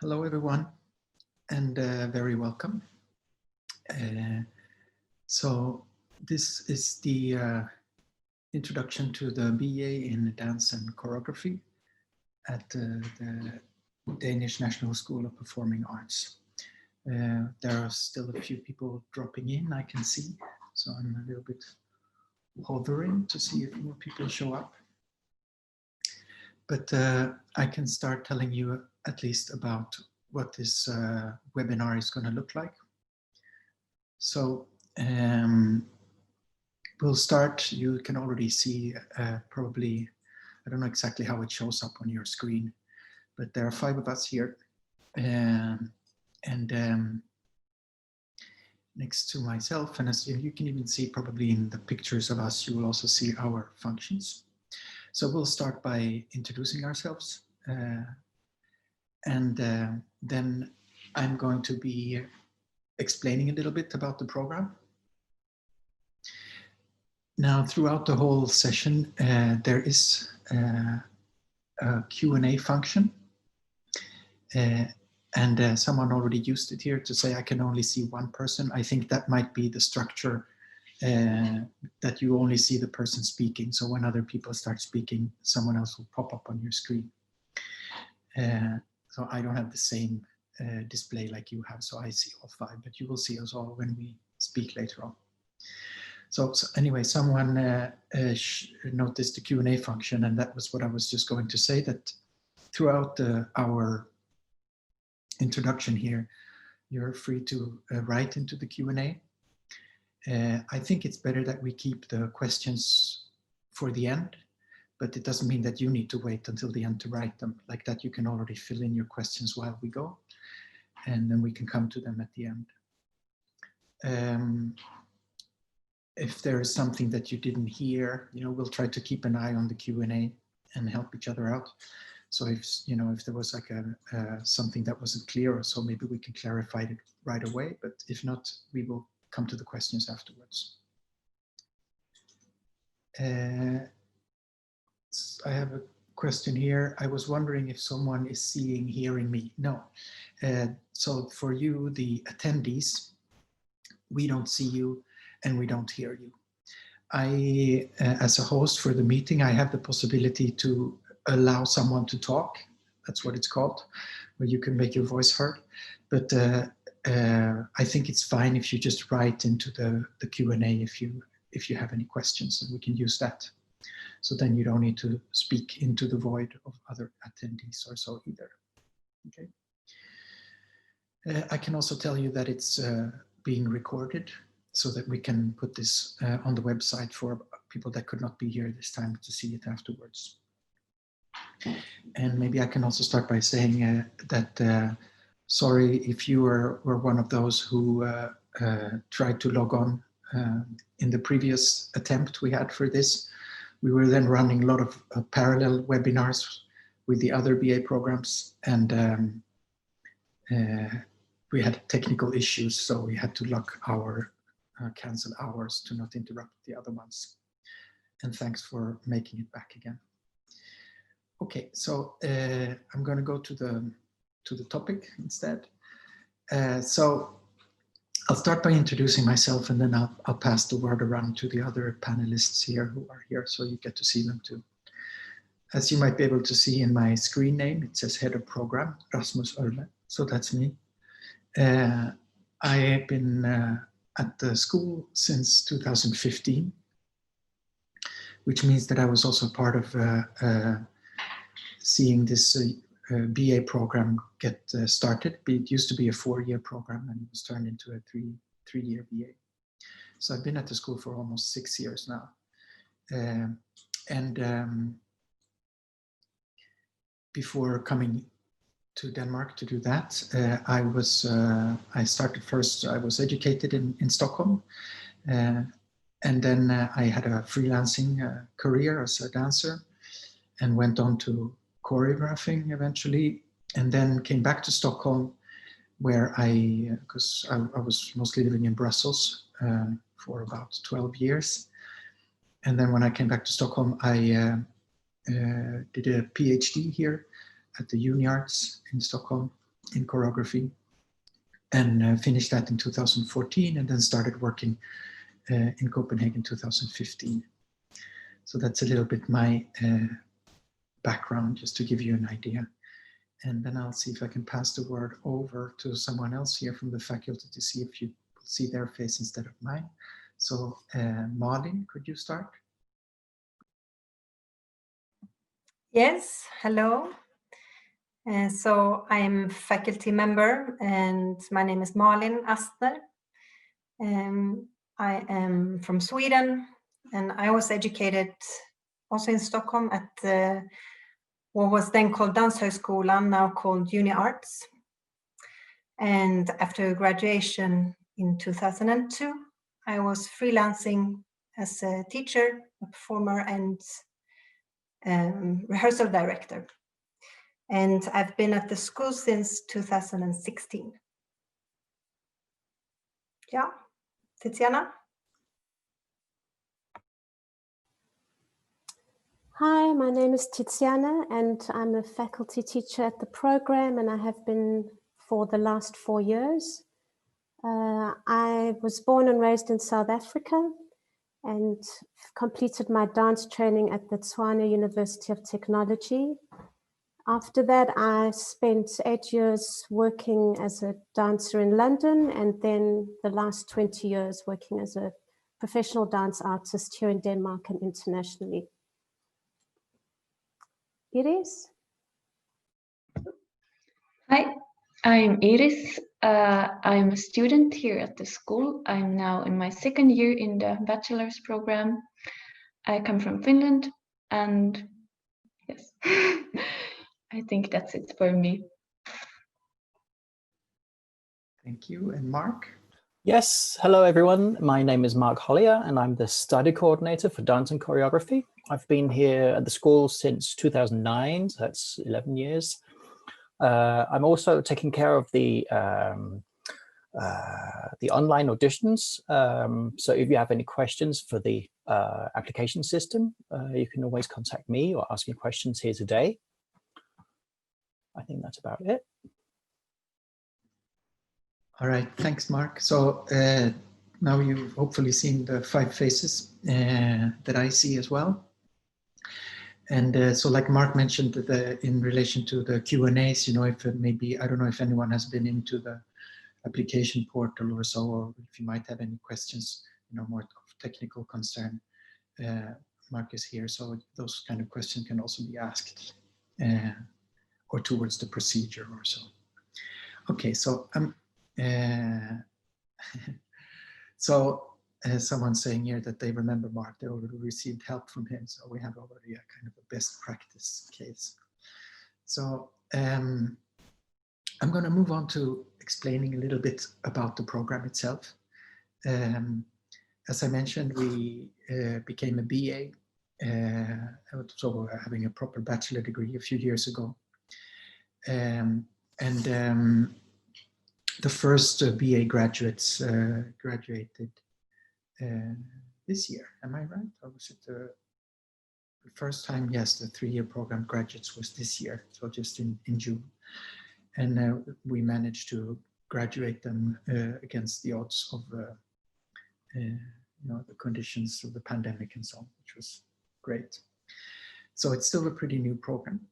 Hello, everyone, and very welcome. So this is the introduction to the BA in Dance and Choreography at the Danish National School of Performing Arts. There are still a few people dropping in, I can see, so I'm a little bit hovering to see if more people show up. But I can start telling you at least about what this webinar is going to look like. So we'll start. You can already see probably, I don't know exactly how it shows up on your screen, but there are 5 of us here. Next to myself, and as you can even see probably in the pictures of us, you will also see our functions. So we'll start by introducing ourselves, and then I'm going to be explaining a little bit about the program. Now, throughout the whole session, there is a Q&A function, and someone already used it here to say I can only see one person. I think that might be the structure, that you only see the person speaking. So when other people start speaking, someone else will pop up on your screen. So I don't have the same display like you have, so I see all 5, but you will see us all when we speak later on. So anyway, someone noticed the Q&A function, and that was what I was just going to say, that throughout our introduction here, you're free to write into the Q&A. I think it's better that we keep the questions for the end, but it doesn't mean that you need to wait until the end to write them. Like that, you can already fill in your questions while we go, and then we can come to them at the end. If there is something that you didn't hear, we'll try to keep an eye on the Q&A and help each other out. So if there was like something that wasn't clear or so, maybe we can clarify it right away. But if not, we will come to the questions afterwards. I have a question here. I was wondering if someone is hearing me. No. So for you, the attendees, we don't see you and we don't hear you. I, as a host for the meeting, I have the possibility to allow someone to talk. That's what it's called, where you can make your voice heard. But I think it's fine if you just write into the Q&A if you have any questions, and we can use that. So then you don't need to speak into the void of other attendees or so either. Okay. I can also tell you that it's being recorded, so that we can put this on the website for people that could not be here this time to see it afterwards. And maybe I can also start by saying that sorry if you were one of those who tried to log on in the previous attempt we had for this. We were then running a lot of parallel webinars with the other BA programs, and we had technical issues, so we had to lock our cancel hours to not interrupt the other ones. And thanks for making it back again. Okay, so I'm going to go to the topic instead. So I'll start by introducing myself, and then I'll pass the word around to the other panelists here who are here, so you get to see them too. As you might be able to see in my screen name, it says Head of Program, Rasmus Örle. So that's me. I have been at the school since 2015, which means that I was also part of seeing this BA program get started. It used to be a 4-year program, and it was turned into a 3-year BA. So I've been at the school for almost 6 years now. Before coming to Denmark to do that, I started first, I was educated in Stockholm, and then I had a freelancing career as a dancer, and went on to choreographing eventually, and then came back to Stockholm, where because I was mostly living in Brussels for about 12 years. And then when I came back to Stockholm, I did a PhD here at the Uni Arts in Stockholm, in choreography, and finished that in 2014, and then started working in Copenhagen 2015. So that's a little bit my background, just to give you an idea. And then I'll see if I can pass the word over to someone else here from the faculty to see if you see their face instead of mine. So Malin, could you start? Yes, hello. So I'm faculty member and my name is Malin Astner. I am from Sweden and I was educated also in Stockholm at what was then called Danshögskolan, now called Uni Arts. And after graduation in 2002, I was freelancing as a teacher, a performer, and rehearsal director. And I've been at the school since 2016. Yeah, Tiziana? Hi, my name is Tiziana and I'm a faculty teacher at the program, and I have been for the last 4 years. I was born and raised in South Africa and completed my dance training at the Tshwane University of Technology. After that, I spent 8 years working as a dancer in London, and then the last 20 years working as a professional dance artist here in Denmark and internationally. Iris? Hi, I'm Iris. I'm a student here at the school. I'm now in my 2nd year in the bachelor's program. I come from Finland, and yes, I think that's it for me. Thank you. And Mark? Yes, hello everyone. My name is Mark Hollier and I'm the study coordinator for dance and choreography. I've been here at the school since 2009, so that's 11 years. I'm also taking care of the online auditions. So if you have any questions for the application system, you can always contact me or ask me questions here today. I think that's about it. All right, thanks, Mark. So now you've hopefully seen the 5 faces that I see as well. And so like Mark mentioned, in relation to the Q&As, you know, if maybe, I don't know if anyone has been into the application portal or so, or if you might have any questions, you know, more of technical concern, Mark is here. So those kind of questions can also be asked or towards the procedure or so. Okay, so someone's saying here that they remember Mark, they already received help from him. So we have already a kind of a best practice case. So I'm going to move on to explaining a little bit about the program itself. As I mentioned, we became a BA, so having a proper bachelor degree a few years ago. The first BA graduates graduated this year. Am I right? Or was it the first time? Yes, the 3-year program graduates was this year, so just in June. And we managed to graduate them against the odds of you know, the conditions of the pandemic and so on, which was great. So it's still a pretty new program.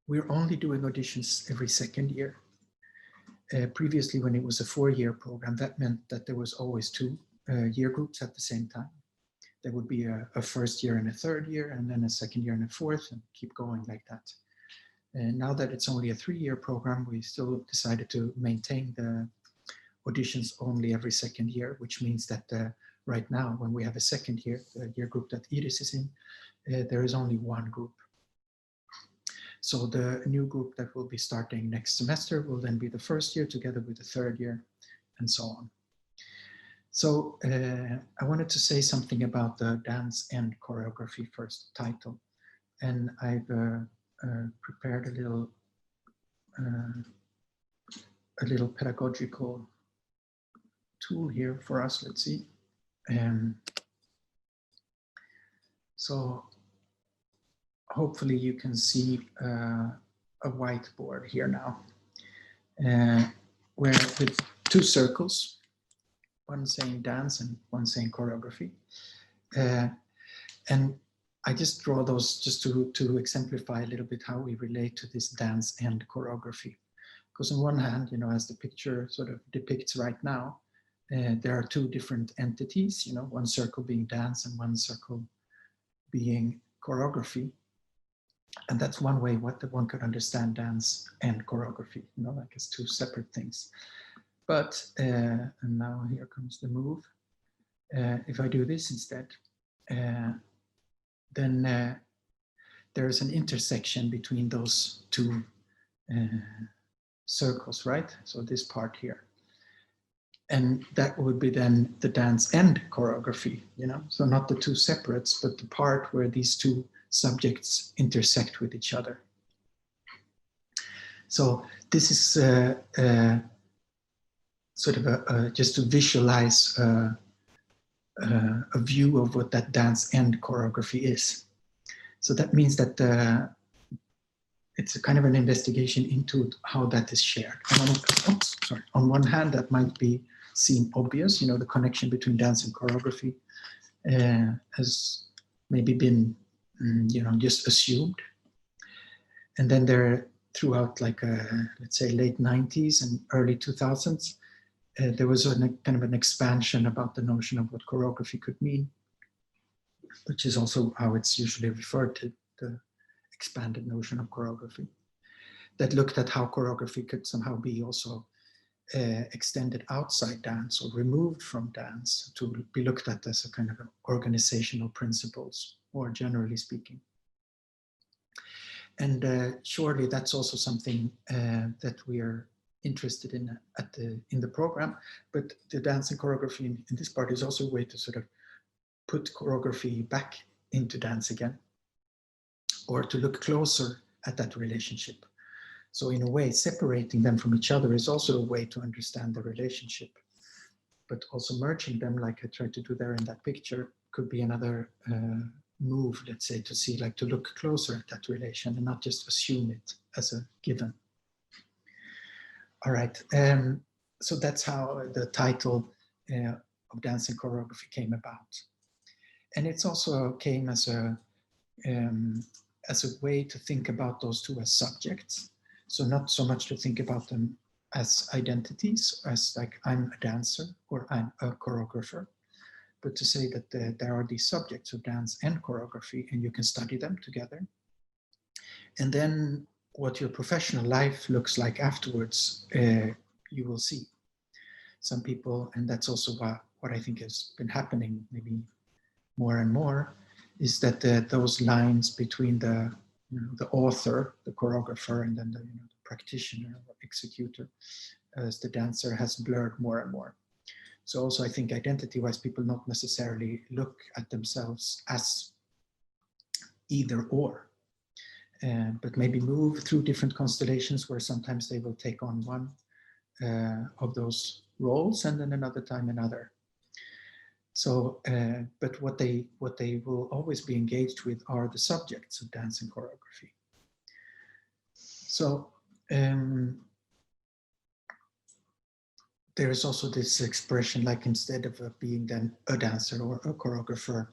We're only doing auditions every 2nd year. Previously, when it was a 4-year program, that meant that there was always 2 year groups at the same time. There would be a 1st year and a 3rd year, and then a 2nd year and a 4th, and keep going like that. And now that it's only a 3-year program, we still decided to maintain the auditions only every 2nd year, which means that right now, when we have a 2nd year, the year group that Iris is in, there is only 1 group. So the new group that will be starting next semester will then be the 1st year together with the 3rd year, and so on. So I wanted to say something about the dance and choreography first title. And I've prepared a little pedagogical tool here for us. Let's see. So hopefully you can see a whiteboard here now, where with two circles, one saying dance and one saying choreography. And I just draw those just to exemplify a little bit how we relate to this dance and choreography. Because on one hand, you know, as the picture sort of depicts right now, there are two different entities, you know, one circle being dance and one circle being choreography. And that's one way what one could understand dance and choreography, you know, like as two separate things. But, and now here comes the move. If I do this instead, then there is an intersection between those two circles, right? So this part here. And that would be then the dance and choreography, you know? So not the two separates, but the part where these two subjects intersect with each other. So this is sort of just to visualize a view of what that dance and choreography is. So that means that it's a kind of an investigation into how that is shared. On one hand, that might seem obvious, you know, the connection between dance and choreography has maybe been, you know, just assumed. And then there, throughout like, let's say late 90s and early 2000s, there was a kind of an expansion about the notion of what choreography could mean, which is also how it's usually referred to, the expanded notion of choreography, that looked at how choreography could somehow be also extended outside dance or removed from dance to be looked at as a kind of organizational principles, more generally speaking. And surely that's also something that we are interested in in the program, but the dance and choreography in this part is also a way to sort of put choreography back into dance again, or to look closer at that relationship. So in a way, separating them from each other is also a way to understand the relationship, but also merging them, like I tried to do there in that picture, could be another move, let's say, to see, like, to look closer at that relation and not just assume it as a given. All right, so that's how the title of Dance and Choreography came about. And it's also came as a way to think about those two as subjects. So not so much to think about them as identities, as like I'm a dancer or I'm a choreographer, but to say that there are these subjects of dance and choreography and you can study them together. And then what your professional life looks like afterwards, you will see. Some people, and that's also what I think has been happening maybe more and more, is that those lines between the author, the choreographer, and then the practitioner or executor as the dancer has blurred more and more. So also I think identity-wise, people not necessarily look at themselves as either or, but maybe move through different constellations where sometimes they will take on one of those roles and then another time another. So, but what they will always be engaged with are the subjects of dance and choreography. So there is also this expression, like instead of being then a dancer or a choreographer,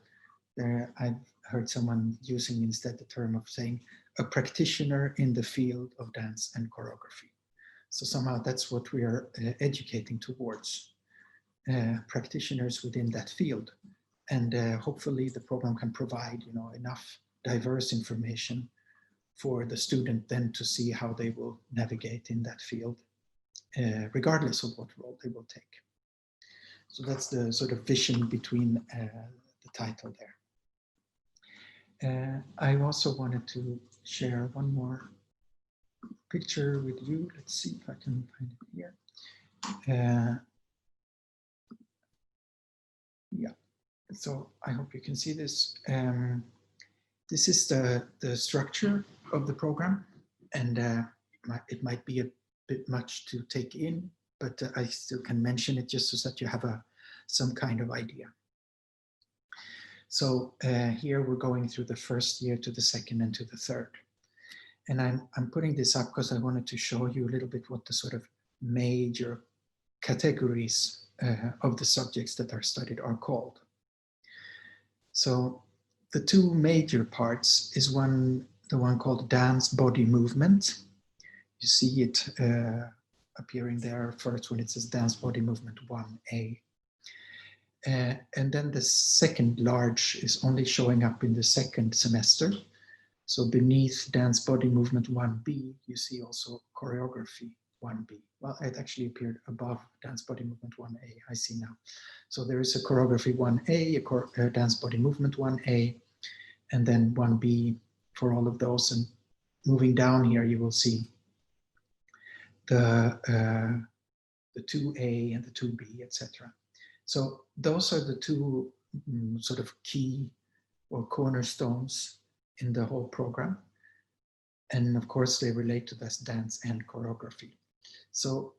I've heard someone using instead the term of saying a practitioner in the field of dance and choreography. So somehow that's what we are educating towards, practitioners within that field. And hopefully the program can provide, enough diverse information for the student then to see how they will navigate in that field, regardless of what role they will take. So that's the sort of vision between the title there. I also wanted to share one more picture with you. Let's see if I can find it here. Yeah, so I hope you can see this. This is the structure of the program, and it might be a bit much to take in, but I still can mention it just so that you have some kind of idea. So here we're going through the first year to the second and to the third. And I'm putting this up because I wanted to show you a little bit what the sort of major categories of the subjects that are studied are called. So the two major parts is the one called dance body movement. You see it appearing there first when it says dance body movement 1A. And then the second large is only showing up in the second semester. So beneath dance body movement 1B, you see also choreography 1B. Well, it actually appeared above dance body movement 1A, I see now. So there is a choreography 1A, a dance body movement 1A, and then 1B for all of those. And moving down here, you will see the 2A and the 2B, etc. So those are the two sort of key or cornerstones in the whole program. And of course, they relate to this dance and choreography. So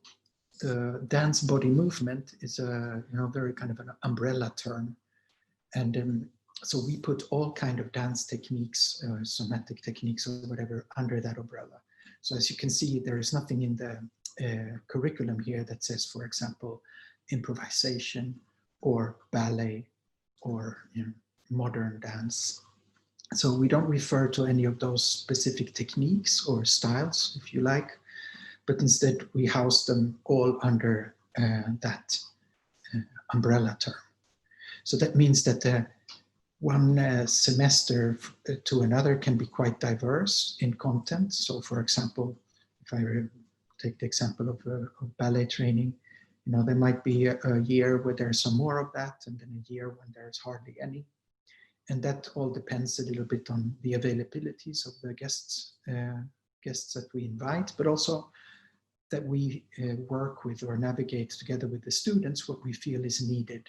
the dance body movement is a very kind of an umbrella term. And so we put all kind of dance techniques, somatic techniques or whatever under that umbrella. So as you can see, there is nothing in the curriculum here that says, for example, improvisation or ballet or modern dance. So we don't refer to any of those specific techniques or styles, if you like, but instead we house them all under that umbrella term. So that means that one semester to another can be quite diverse in content. So for example, if I take the example of ballet training, there might be a year where there's some more of that, and then a year when there's hardly any. And that all depends a little bit on the availabilities of the guests that we invite, but also that we work with or navigate together with the students what we feel is needed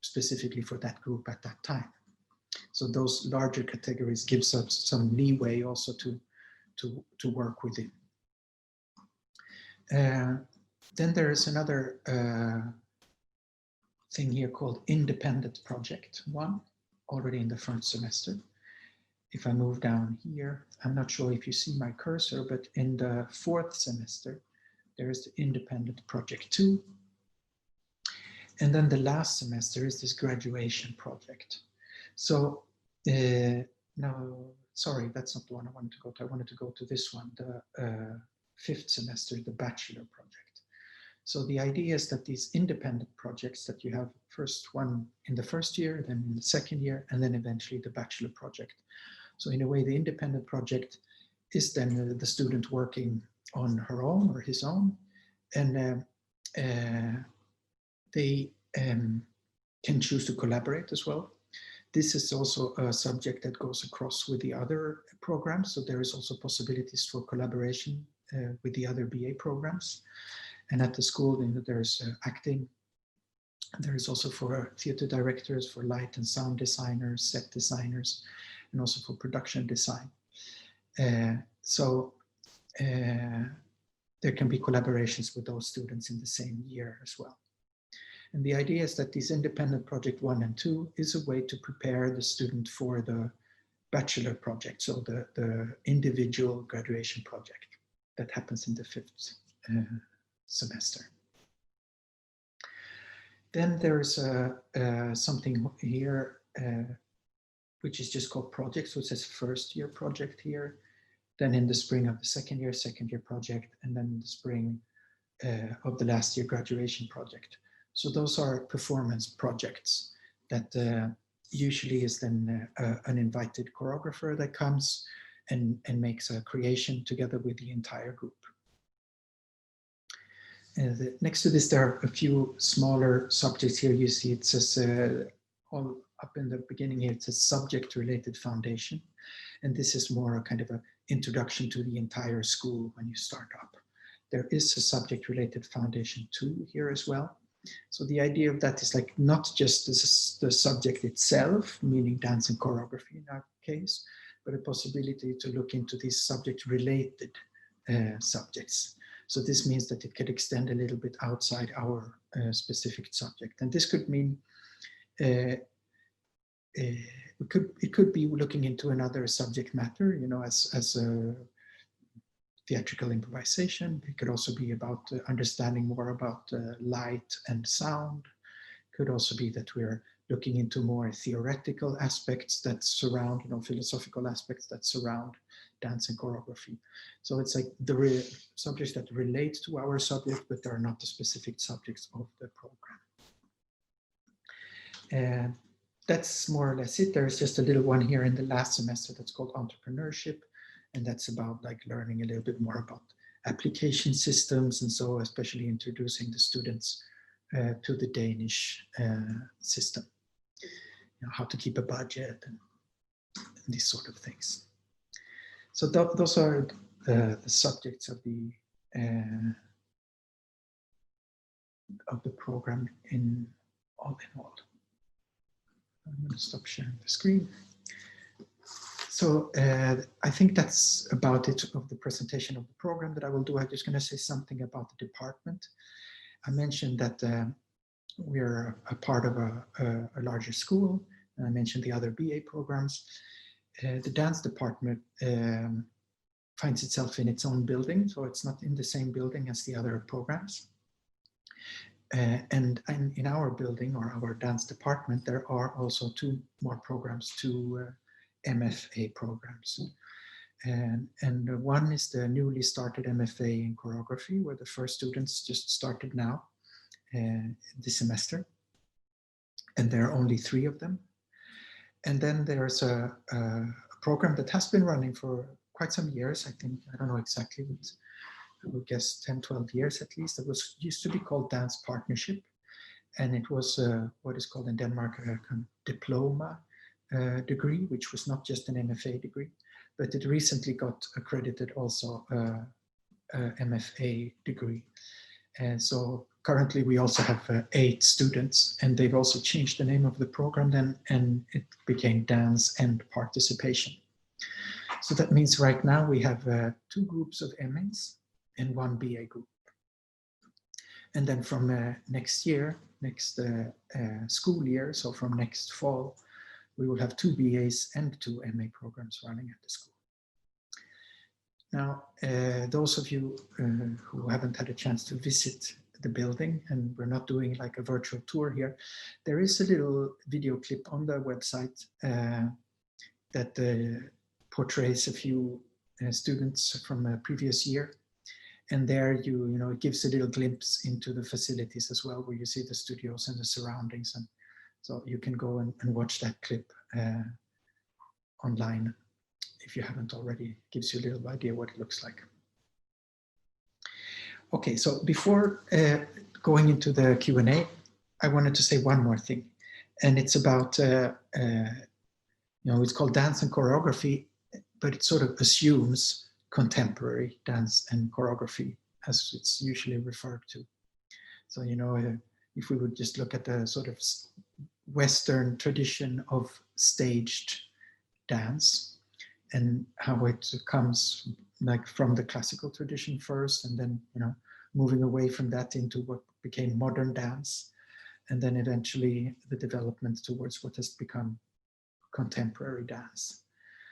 specifically for that group at that time. So those larger categories gives us some leeway also to work within. Then there is another thing here called independent project 1, already in the first semester. If I move down here, I'm not sure if you see my cursor, but in the 4th semester, there is the independent project 2. And then the last semester is this graduation project. So no, sorry, that's not the one I wanted to go to. I wanted to go to this one, the 5th semester, the bachelor project. So the idea is that these independent projects that you have first one in the first year, then in the second year, and then eventually the bachelor project. So in a way, the independent project is then the student working on her own or his own, and they can choose to collaborate as well. This is also a subject that goes across with the other programs. So there is also possibilities for collaboration with the other BA programs. And at the school, there's acting. There is also for theater directors, for light and sound designers, set designers, and also for production design. So there can be collaborations with those students in the same year as well. And the idea is that these independent project 1 and 2 is a way to prepare the student for the bachelor project, so the individual graduation project that happens in the 5th semester. Then there's something here which is just called projects, which says first year project here. Then in the spring of the second year project, and then in the spring of the last year graduation project. So those are performance projects that usually is then an invited choreographer that comes and makes a creation together with the entire group. Next to this, there are a few smaller subjects here. You see it says all up in the beginning here, it says subject-related foundation. And this is more a kind of an introduction to the entire school when you start up. There is a subject-related foundation 2 here as well. So the idea of that is like not just the subject itself, meaning dance and choreography in our case, but a possibility to look into these subject-related subjects. So this means that it could extend a little bit outside our specific subject. And this could mean it could be looking into another subject matter, you know, as a theatrical improvisation. It could also be about understanding more about light and sound. It could also be that we're looking into more theoretical aspects that surround, you know, philosophical aspects that surround dance and choreography. So it's like the subjects that relate to our subject, but they're not the specific subjects of the program. And that's more or less it. There's just a little one here in the last semester that's called entrepreneurship. And that's about like learning a little bit more about application systems. And so especially introducing the students to the Danish system, you know, how to keep a budget and these sort of things. So those are the subjects of the program in all. I'm going to stop sharing the screen. So I think that's about it of the presentation of the program that I will do. I'm just going to say something about the department. I mentioned that we're a part of a larger school. And I mentioned the other BA programs. The dance department finds itself in its own building, so it's not in the same building as the other programs. And in our building, or our dance department, there are also 2 more programs, 2 MFA programs. And one is the newly started MFA in choreography, where the first students just started now this semester. And there are only 3 of them. And then there's a program that has been running for quite some years. I think, I don't know exactly, but I would guess 10, 12 years at least. It used to be called Dance Partnership. And it was what is called in Denmark a diploma degree, which was not just an MFA degree, but it recently got accredited also a MFA degree. And so currently we also have 8 students, and they've also changed the name of the program then, and it became Dance and Participation. So that means right now we have 2 groups of MAs and 1 BA group. And then from next year, next school year, so from next fall, we will have 2 BAs and 2 MA programs running at the school. Now, those of you who haven't had a chance to visit the building, and we're not doing like a virtual tour here, there is a little video clip on the website that portrays a few students from a previous year. And there you know, it gives a little glimpse into the facilities as well, where you see the studios and the surroundings. And so you can go and watch that clip online if you haven't already. It gives you a little idea what it looks like. Okay, so before going into the Q&A, I wanted to say one more thing. And it's about, you know, it's called Dance and Choreography, but it sort of assumes contemporary dance and choreography, as it's usually referred to. So, you know, if we would just look at the sort of Western tradition of staged dance and how it comes like from the classical tradition first, and then, you know, moving away from that into what became modern dance, and then eventually the development towards what has become contemporary dance.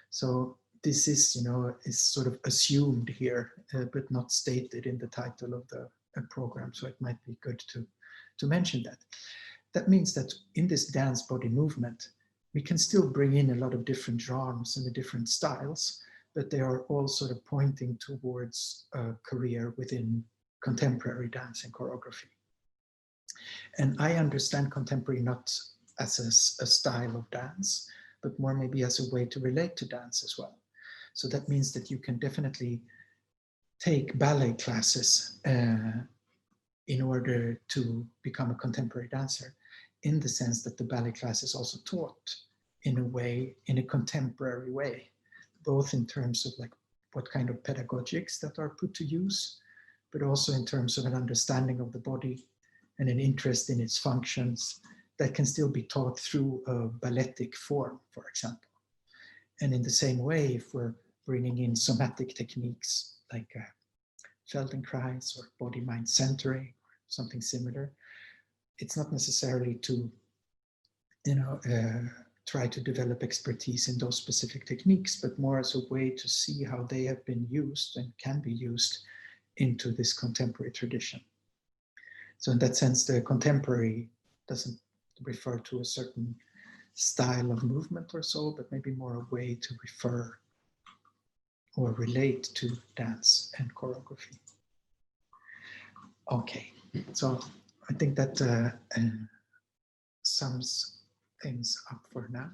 So this is, you know, is sort of assumed here, but not stated in the title of the program. So it might be good to mention that. That means that in this dance body movement, we can still bring in a lot of different genres and the different styles, but they are all sort of pointing towards a career within contemporary dance and choreography. And I understand contemporary not as a style of dance, but more maybe as a way to relate to dance as well. So that means that you can definitely take ballet classes in order to become a contemporary dancer, in the sense that the ballet class is also taught in a way, in a contemporary way, both in terms of like what kind of pedagogics that are put to use, but also in terms of an understanding of the body and an interest in its functions that can still be taught through a balletic form, for example. And in the same way, if we're bringing in somatic techniques like Feldenkrais or body-mind centering, or something similar, it's not necessarily to, you know, try to develop expertise in those specific techniques, but more as a way to see how they have been used and can be used into this contemporary tradition. So in that sense, the contemporary doesn't refer to a certain style of movement or so, but maybe more a way to refer or relate to dance and choreography. Okay, so I think that sums things up for now.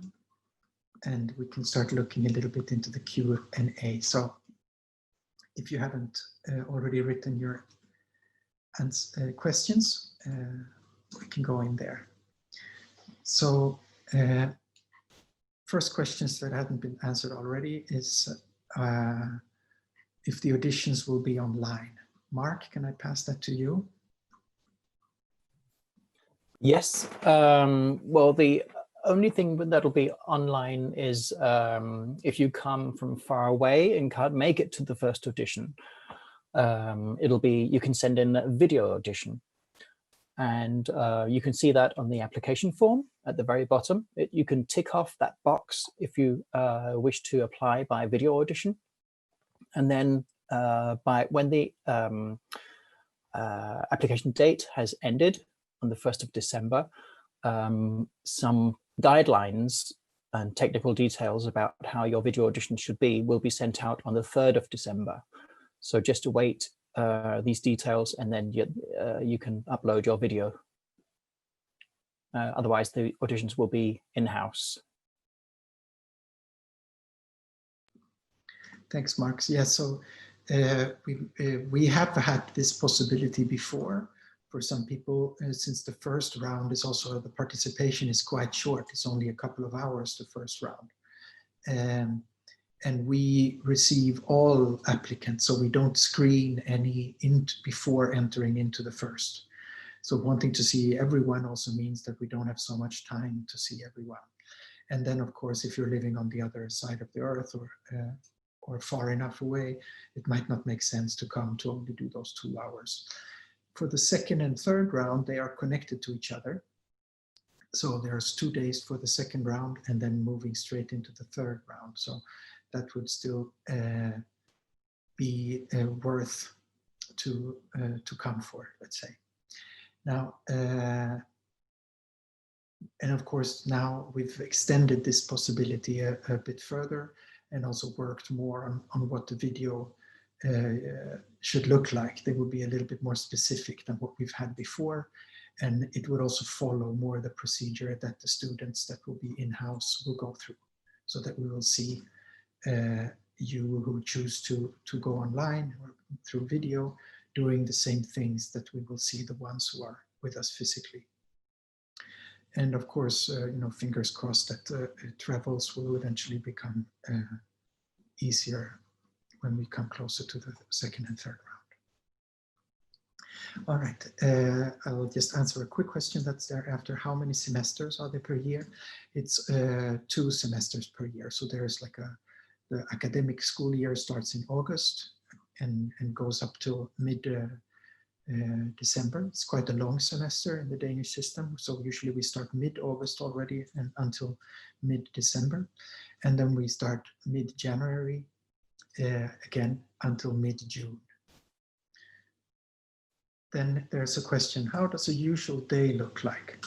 And we can start looking a little bit into the Q&A. So if you haven't already written your questions, we can go in there. So first questions that haven't been answered already is if the auditions will be online. Mark, can I pass that to you? Yes. Well, the only thing that'll be online is if you come from far away and can't make it to the first audition. It'll be, you can send in a video audition. And you can see that on the application form at the very bottom. You can tick off that box if you wish to apply by video audition. And then when the application date has ended on the 1st of December, some guidelines and technical details about how your video audition should be will be sent out on the 3rd of December. So just await these details, and then you can upload your video. Otherwise, the auditions will be in-house. Thanks, Mark. Yeah, so we have had this possibility before for some people, since the first round is also, the participation is quite short. It's only a couple of hours, the first round. And we receive all applicants, so we don't screen any before entering into the first. So wanting to see everyone also means that we don't have so much time to see everyone. And then, of course, if you're living on the other side of the earth or far enough away, it might not make sense to come to only do those 2 hours. For the second and third round, they are connected to each other. So there's 2 days for the second round and then moving straight into the third round. So that would still be worth to come for, let's say. Now, and of course, now we've extended this possibility a bit further and also worked more on what the video should look like. They will be a little bit more specific than what we've had before. And it would also follow more the procedure that the students that will be in-house will go through, so that we will see you who choose to go online or through video doing the same things that we will see the ones who are with us physically. And of course, fingers crossed that travels will eventually become easier when we come closer to the second and third round. All right, I'll just answer a quick question that's there after. How many semesters are there per year? It's 2 semesters per year. So there's like the academic school year starts in August and goes up till mid-December. It's quite a long semester in the Danish system. So usually we start mid-August already and until mid-December. And then we start mid-January again until mid-June. Then there's a question, how does a usual day look like?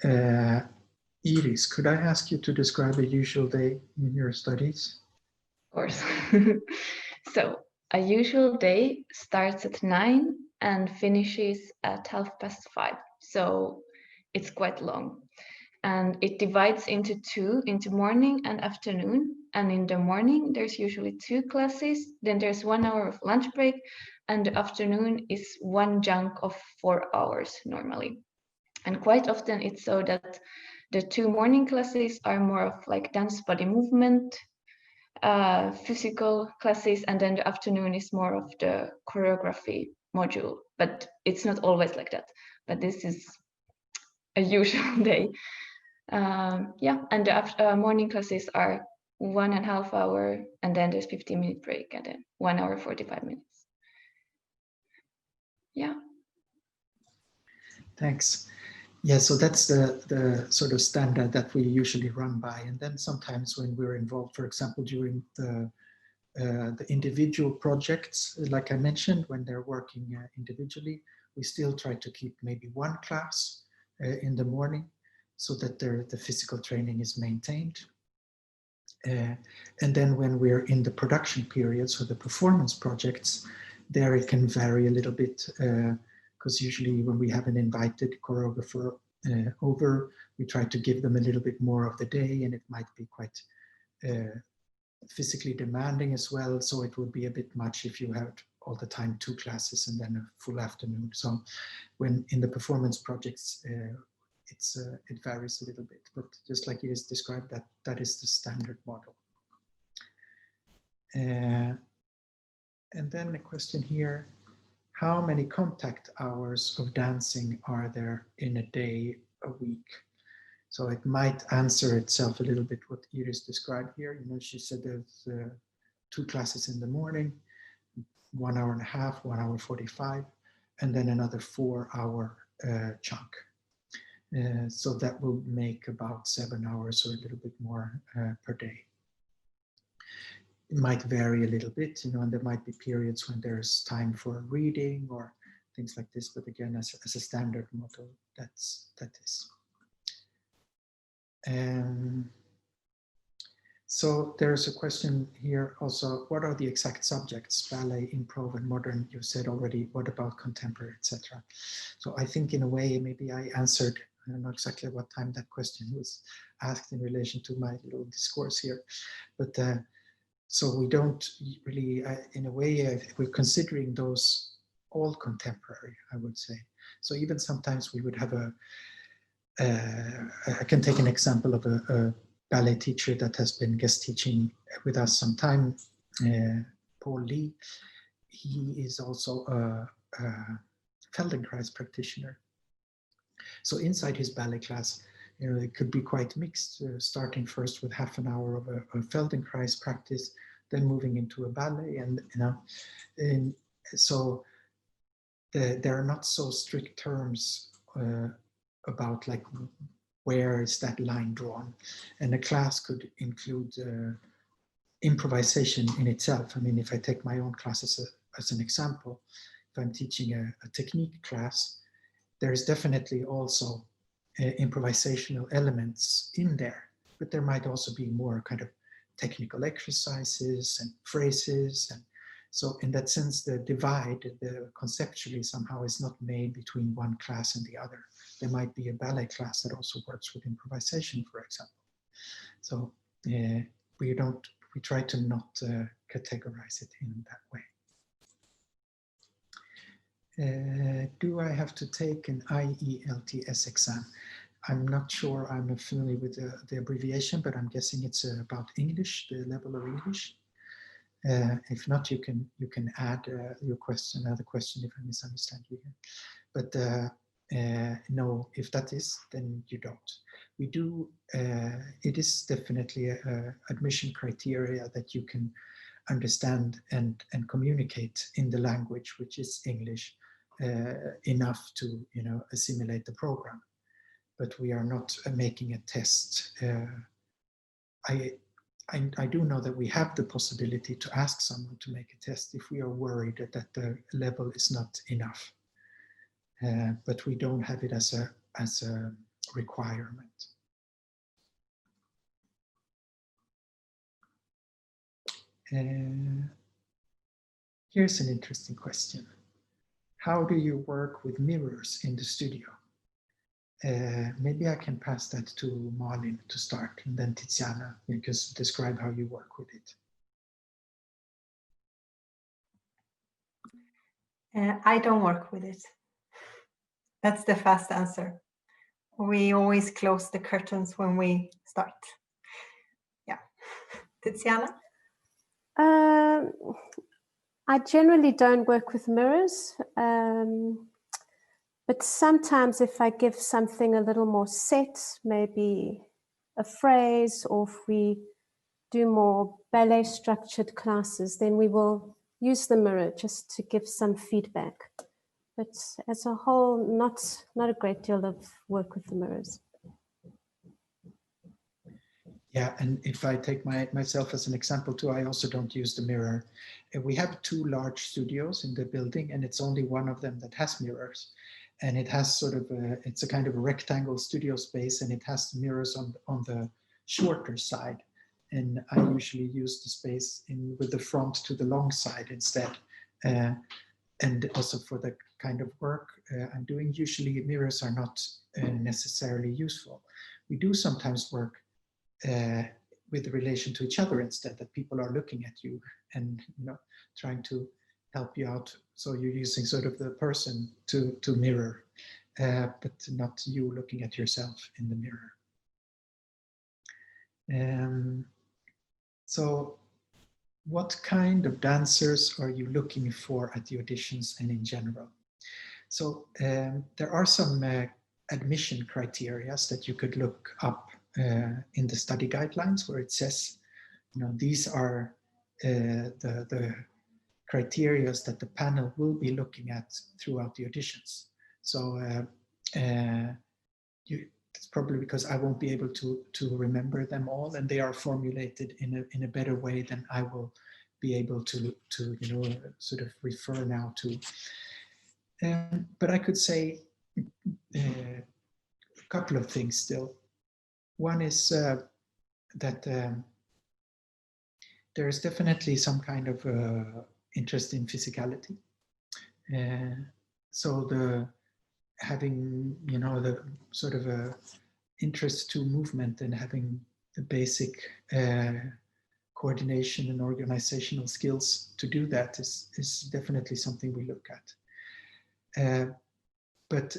Iris, could I ask you to describe a usual day in your studies? Of course. So a usual day starts at 9 and finishes at 5:30. So it's quite long. And it divides into 2, into morning and afternoon. And in the morning, there's usually 2 classes. Then there's 1 hour of lunch break. And the afternoon is 1 chunk of 4 hours normally. And quite often it's so that the 2 morning classes are more of like dance body movement, physical classes, and then the afternoon is more of the choreography module. But it's not always like that. But this is a usual day. Yeah, and the morning classes are 1.5 hours, and then there's 15-minute break, and then 1 hour 45 minutes. Yeah. Thanks. Yeah, so that's the sort of standard that we usually run by. And then sometimes when we're involved, for example, during the individual projects, like I mentioned, when they're working individually, we still try to keep maybe one class in the morning so that the physical training is maintained. And then when we're in the production period, so the performance projects, there it can vary a little bit because usually when we have an invited choreographer over, we try to give them a little bit more of the day, and it might be quite physically demanding as well. So it would be a bit much if you have all the time 2 classes and then a full afternoon. So when in the performance projects, it varies a little bit, but just like it is described, that is the standard model. And then a question here: how many contact hours of dancing are there in a day, a week? So it might answer itself a little bit what Iris described here. You know, she said there's 2 classes in the morning, 1 hour and a half, 1 hour 45, and then another 4-hour chunk. So that will make about 7 hours or a little bit more per day. It might vary a little bit, you know, and there might be periods when there's time for reading or things like this. But again, as a standard model, that is. So there's a question here also: what are the exact subjects? Ballet, improv, and modern. You said already. What about contemporary, etc.? So I think in a way maybe I answered. I don't know exactly what time that question was asked in relation to my little discourse here, but so we don't really, in a way, we're considering those all contemporary, I would say. So even sometimes we would have I can take an example of a ballet teacher that has been guest teaching with us some time, Paul Lee. He is also a Feldenkrais practitioner. So inside his ballet class, you know, it could be quite mixed, starting first with half an hour of a Feldenkrais practice, then moving into a ballet, and you know, and so there are not so strict terms about like where is that line drawn, and a class could include improvisation in itself. I mean, if I take my own class as an example, if I'm teaching a technique class, there is definitely also improvisational elements in there, but there might also be more kind of technical exercises and phrases. And so in that sense, the divide, conceptually somehow is not made between one class and the other. There might be a ballet class that also works with improvisation, for example. So we try to not categorize it in that way. Do I have to take an IELTS exam? I'm not sure I'm familiar with the abbreviation, but I'm guessing it's about English, the level of English. If not, you can add your question, another question if I misunderstand you here. But no, if that is, then you don't. We do, it is definitely a admission criteria that you can understand and communicate in the language, which is English, enough to, you know, assimilate the program. But we are not making a test. I do know that we have the possibility to ask someone to make a test if we are worried that the level is not enough. But we don't have it as a requirement. Here's an interesting question. How do you work with mirrors in the studio? Maybe I can pass that to Malin to start, and then Tiziana, you can describe how you work with it. I don't work with it. That's the fast answer. We always close the curtains when we start. Yeah. Tiziana? I generally don't work with mirrors, but sometimes if I give something a little more set, maybe a phrase, or if we do more ballet structured classes, then we will use the mirror just to give some feedback. but as a whole, not a great deal of work with the mirrors. Yeah, and if I take myself as an example too, I also don't use the mirror. We have 2 large studios in the building, and it's only one of them that has mirrors. And it has sort of it's a kind of a rectangle studio space, and it has mirrors on the shorter side. And I usually use the space with the front to the long side instead. And also for the kind of work I'm doing, usually mirrors are not necessarily useful. We do sometimes work with relation to each other instead, that people are looking at you and trying to help you out. So you're using sort of the person to mirror, but not you looking at yourself in the mirror. So what kind of dancers are you looking for at the auditions and in general? So there are some admission criteria that you could look up in the study guidelines, where it says, these are the criteria that the panel will be looking at throughout the auditions. So it's probably because I won't be able to remember them all, and they are formulated in a better way than I will be able to sort of refer now to. But I could say a couple of things still. One is that there is definitely some kind of interest in physicality. So having the sort of a interest to movement and having the basic coordination and organizational skills to do that is definitely something we look at. But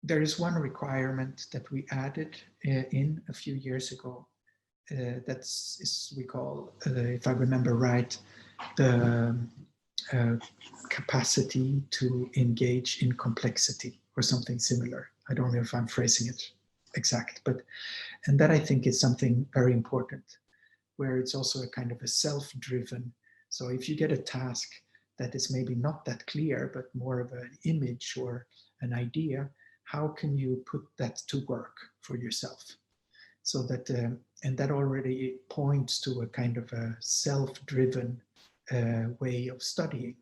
there is one requirement that we added in a few years ago. We call, if I remember right, the capacity to engage in complexity or something similar. I don't know if I'm phrasing it exact, and that I think is something very important, where it's also a kind of a self-driven. So if you get a task that is maybe not that clear, but more of an image or an idea, how can you put that to work for yourself? So that, and that already points to a kind of a self-driven way of studying.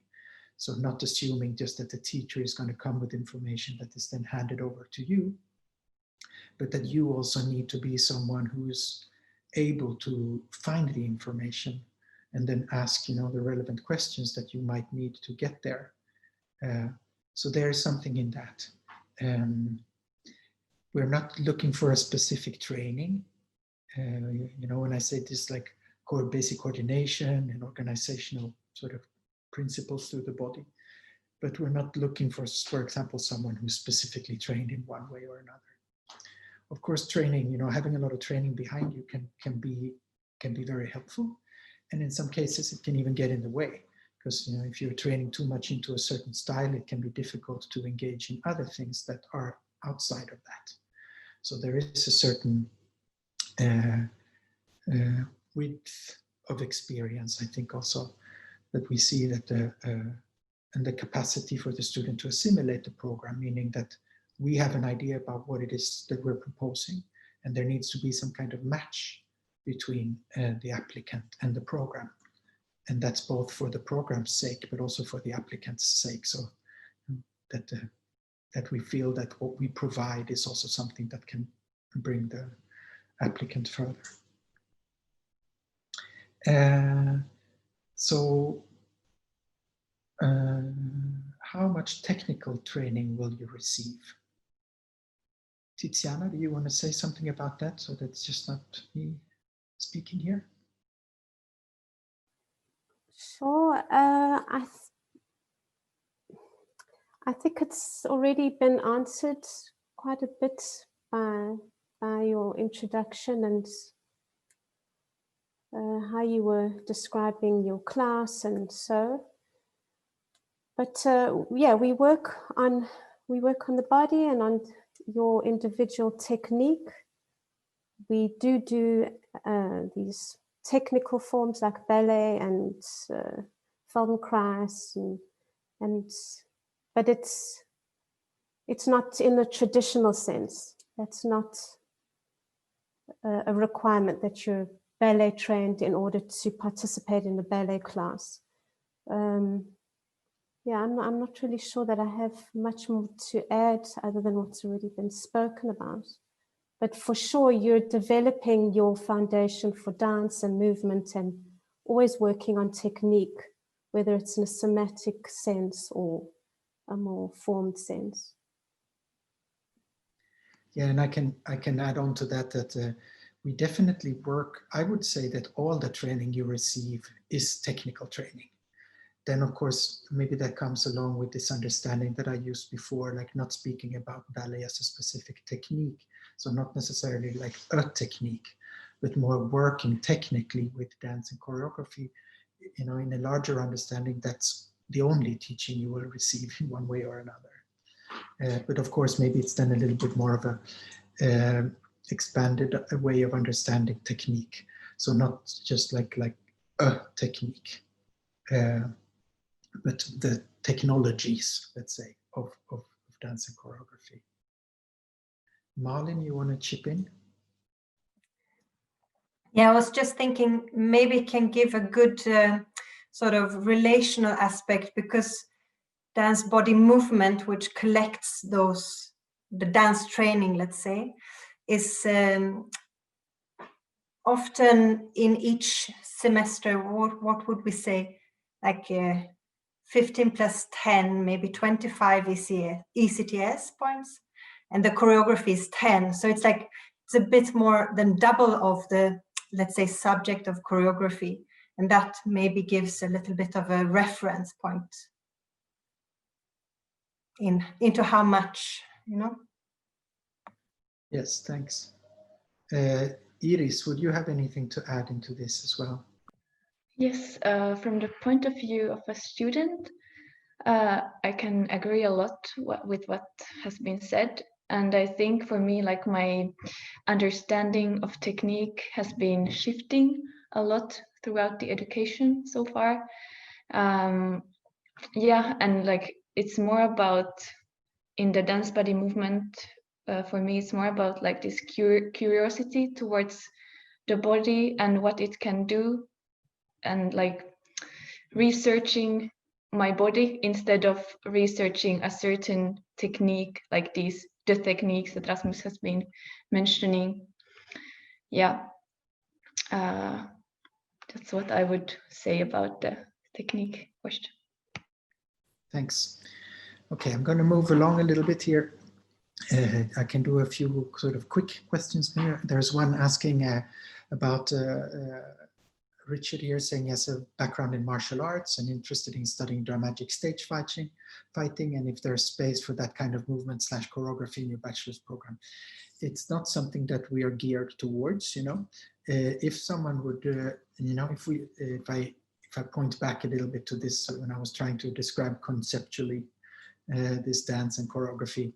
So not assuming just that the teacher is going to come with information that is then handed over to you, but that you also need to be someone who's able to find the information and then ask, the relevant questions that you might need to get there. So there is something in that. We're not looking for a specific training. When I say this, like basic coordination and organizational sort of principles through the body, but we're not looking for example, someone who's specifically trained in one way or another. Of course, training, having a lot of training behind you can be very helpful, and in some cases it can even get in the way, because if you're training too much into a certain style, it can be difficult to engage in other things that are outside of that. So there is a certain width of experience, I think, also that we see that and the capacity for the student to assimilate the program, meaning that we have an idea about what it is that we're proposing, and there needs to be some kind of match between the applicant and the program. And that's both for the program's sake, but also for the applicant's sake. So that we feel that what we provide is also something that can bring the applicant further. So how much technical training will you receive? Tiziana, do you want to say something about that, so that's just not me speaking here? Sure. I think it's already been answered quite a bit by your introduction and how you were describing your class and so. But yeah, we work on the body and on your individual technique. We do these technical forms like ballet and Feldenkrais and but it's not in the traditional sense. That's not a requirement that you're ballet trained in order to participate in the ballet class. Yeah, I'm not really sure that I have much more to add other than what's already been spoken about. But for sure, you're developing your foundation for dance and movement and always working on technique, whether it's in a somatic sense or a more formed sense. Yeah, and I can add on to that we definitely work. I would say that all the training you receive is technical training. Then, of course, maybe that comes along with this understanding that I used before, like not speaking about ballet as a specific technique. So not necessarily like a technique, but more working technically with dance and choreography, you know, in a larger understanding, that's the only teaching you will receive in one way or another. But of course, maybe it's then a little bit more of a expanded way of understanding technique. So not just like a technique. But the technologies, let's say, of dance and choreography. Malin, you want to chip in? Yeah, I was just thinking maybe it can give a good sort of relational aspect, because dance body movement, which collects the dance training, let's say, is often in each semester, what would we say, like 15 plus 10, maybe 25 ECTS points, and the choreography is 10. So it's like, it's a bit more than double of the, let's say, subject of choreography. And that maybe gives a little bit of a reference point into how much, you know? Yes, thanks. Iris, would you have anything to add into this as well? Yes, from the point of view of a student, I can agree a lot with what has been said. And I think for me, like, my understanding of technique has been shifting a lot throughout the education so far. Yeah, and like, it's more about, in the dance body movement, for me, it's more about like this curiosity towards the body and what it can do, and like researching my body instead of researching a certain technique, like the techniques that Rasmus has been mentioning. Yeah, that's what I would say about the technique question. Thanks. Okay, I'm going to move along a little bit here. I can do a few sort of quick questions here. There's one asking about Richard here, saying he has a background in martial arts and interested in studying dramatic stage fighting, and if there's space for that kind of movement / choreography in your bachelor's program. It's not something that we are geared towards, you know. If someone would, you know, if I point back a little bit to this, when I was trying to describe conceptually this dance and choreography,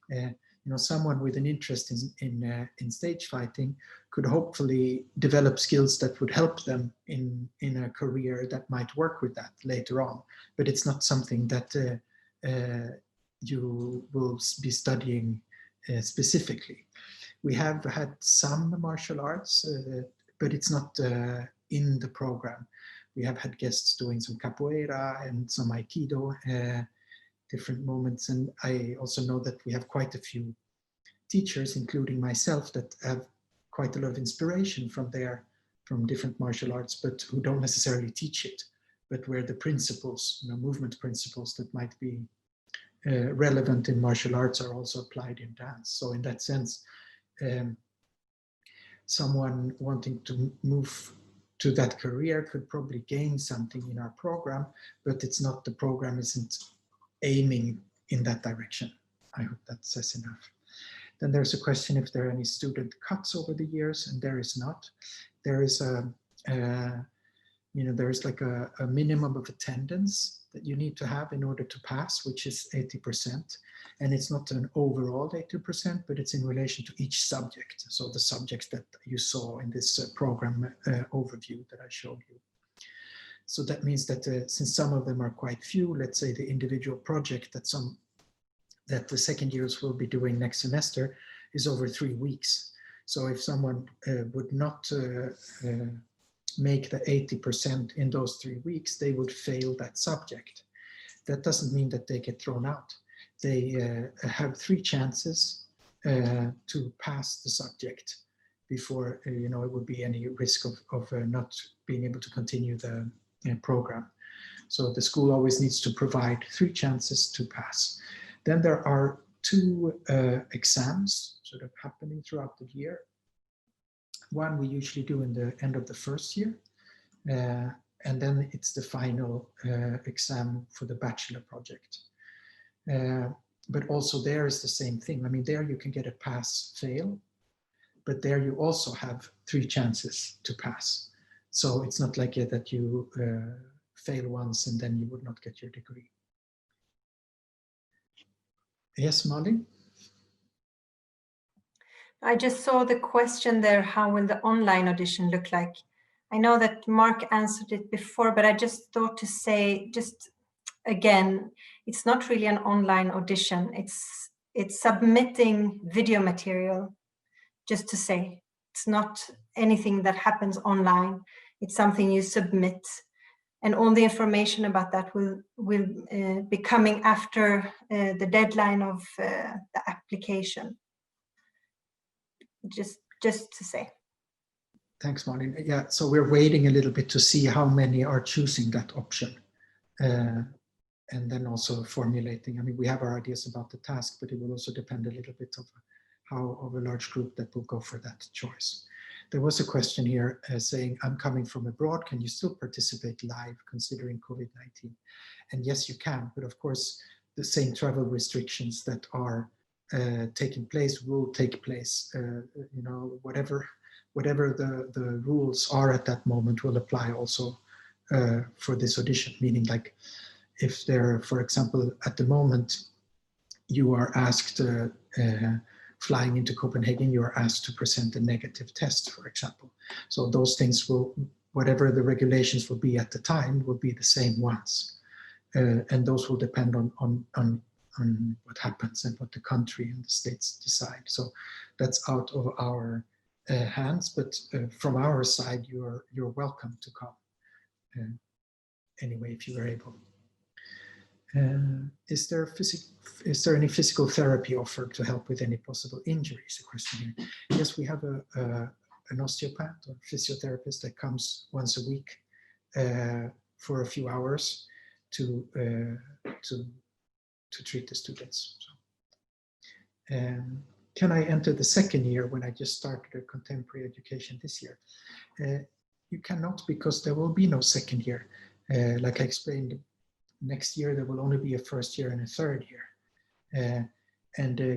you know, someone with an interest in stage fighting could hopefully develop skills that would help them in a career that might work with that later on. But it's not something that you will be studying specifically. We have had some martial arts, but it's not in the program. We have had guests doing some capoeira and some aikido, different moments. And I also know that we have quite a few teachers, including myself, that have quite a lot of inspiration from different martial arts, but who don't necessarily teach it, but where the principles, you know, movement principles that might be relevant in martial arts are also applied in dance. So in that sense, someone wanting to move to that career could probably gain something in our program, but it's not, the program isn't aiming in that direction. I hope that says enough. Then there's a question if there are any student cuts over the years, and there is not. There is you know, there is like a minimum of attendance that you need to have in order to pass, which is 80%. And it's not an overall 80%, but it's in relation to each subject. So the subjects that you saw in this program overview that I showed you. So that means that since some of them are quite few, let's say the individual project that the second years will be doing next semester is over 3 weeks. So if someone would not make the 80% in those 3 weeks, they would fail that subject. That doesn't mean that they get thrown out. They have 3 chances to pass the subject before it would be any risk of not being able to continue the program. So the school always needs to provide 3 chances to pass. Then there are 2 exams sort of happening throughout the year. One we usually do in the end of the first year, and then it's the final exam for the bachelor project. But also there is the same thing. I mean, there you can get a pass-fail, but there you also have 3 chances to pass. So it's not like that you fail once and then you would not get your degree. Yes, Molly? I just saw the question there, how will the online audition look like? I know that Mark answered it before, but I just thought to say, just again, it's not really an online audition. It's submitting video material, just to say. It's not anything that happens online. It's something you submit. And all the information about that will be coming after the deadline of the application. Just to say. Thanks, Martin. Yeah, so we're waiting a little bit to see how many are choosing that option. And then also formulating. I mean, we have our ideas about the task, but it will also depend a little bit of how of a large group that will go for that choice. There was a question here saying, I'm coming from abroad, can you still participate live considering COVID-19? And yes, you can, but of course, the same travel restrictions that are taking place will take place. Whatever the rules are at that moment will apply also for this audition, meaning like if there, for example, at the moment, you are asked flying into Copenhagen, you are asked to present a negative test, for example. So those things will, whatever the regulations will be at the time, will be the same ones. And those will depend on what happens and what the country and the states decide. So that's out of our hands, but from our side, you're welcome to come anyway if you are able. Is there any physical therapy offered to help with any possible injuries? A question here. Yes, we have an osteopath or physiotherapist that comes once a week for a few hours to treat the students. So, can I enter the second year when I just started a contemporary education this year? You cannot, because there will be no second year. Like I explained, next year there will only be a first year and a third year.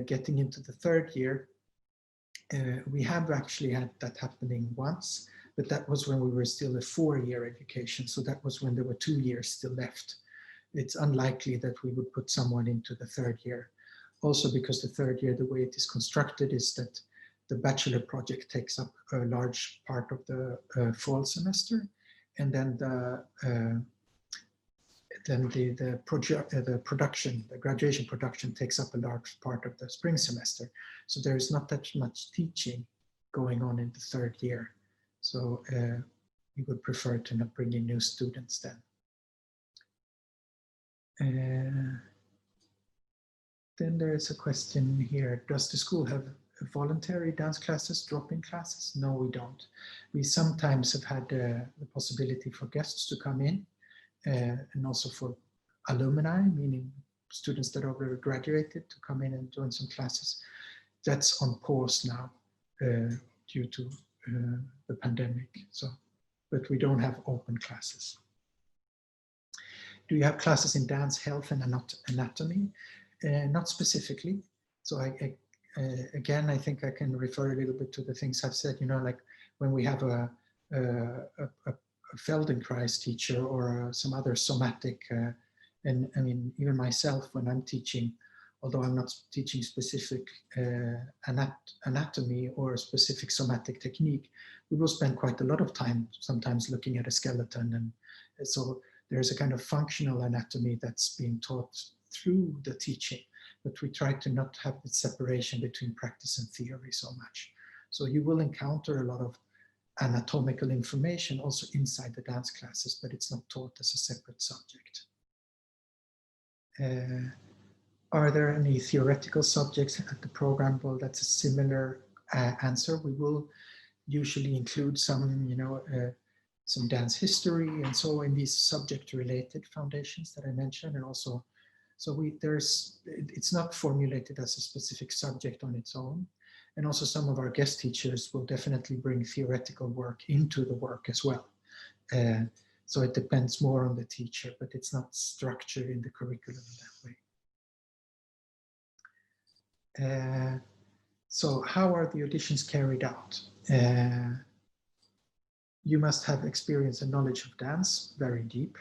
Getting into the third year, we have actually had that happening once, but that was when we were still a 4-year education. So that was when there were 2 years still left. It's unlikely that we would put someone into the third year. Also because the third year, the way it is constructed is that the bachelor project takes up a large part of the fall semester, and then the graduation production takes up a large part of the spring semester. So there is not that much teaching going on in the third year. So we would prefer to not bring in new students then. Then there is a question here. Does the school have voluntary dance classes, drop-in classes? No, we don't. We sometimes have had the possibility for guests to come in and also for alumni, meaning students that already graduated, to come in and join some classes. That's on pause now due to the pandemic. So, but we don't have open classes. Do you have classes in dance, health, and anatomy? Not specifically. So again, I think I can refer a little bit to the things I've said, like when we have a Feldenkrais teacher or some other somatic, and I mean, even myself, when I'm teaching, although I'm not teaching specific anatomy or specific somatic technique, we will spend quite a lot of time sometimes looking at a skeleton and So there's a kind of functional anatomy that's being taught through the teaching, but we try to not have the separation between practice and theory so much. So you will encounter a lot of anatomical information also inside the dance classes, but it's not taught as a separate subject. Are there any theoretical subjects at the program? Well, that's a similar answer. We will usually include some, some dance history and so in these subject-related foundations that I mentioned, and also, so it's not formulated as a specific subject on its own. And also some of our guest teachers will definitely bring theoretical work into the work as well. So it depends more on the teacher, but it's not structured in the curriculum in that way. So how are the auditions carried out? You must have experience and knowledge of dance, very deep.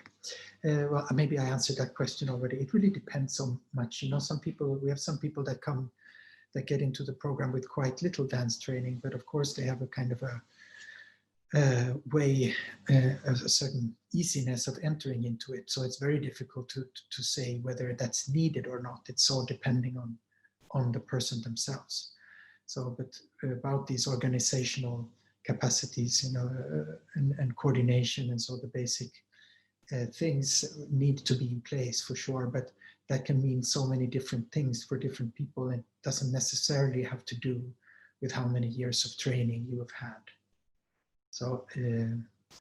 Well, maybe I answered that question already. It really depends so much. We have some people that get into the program with quite little dance training, but of course they have a kind of a certain easiness of entering into it. So it's very difficult to say whether that's needed or not. It's so depending on the person themselves. So, but about these organizational capacities, and coordination, and so the basic things need to be in place for sure, but that can mean so many different things for different people, and doesn't necessarily have to do with how many years of training you have had. So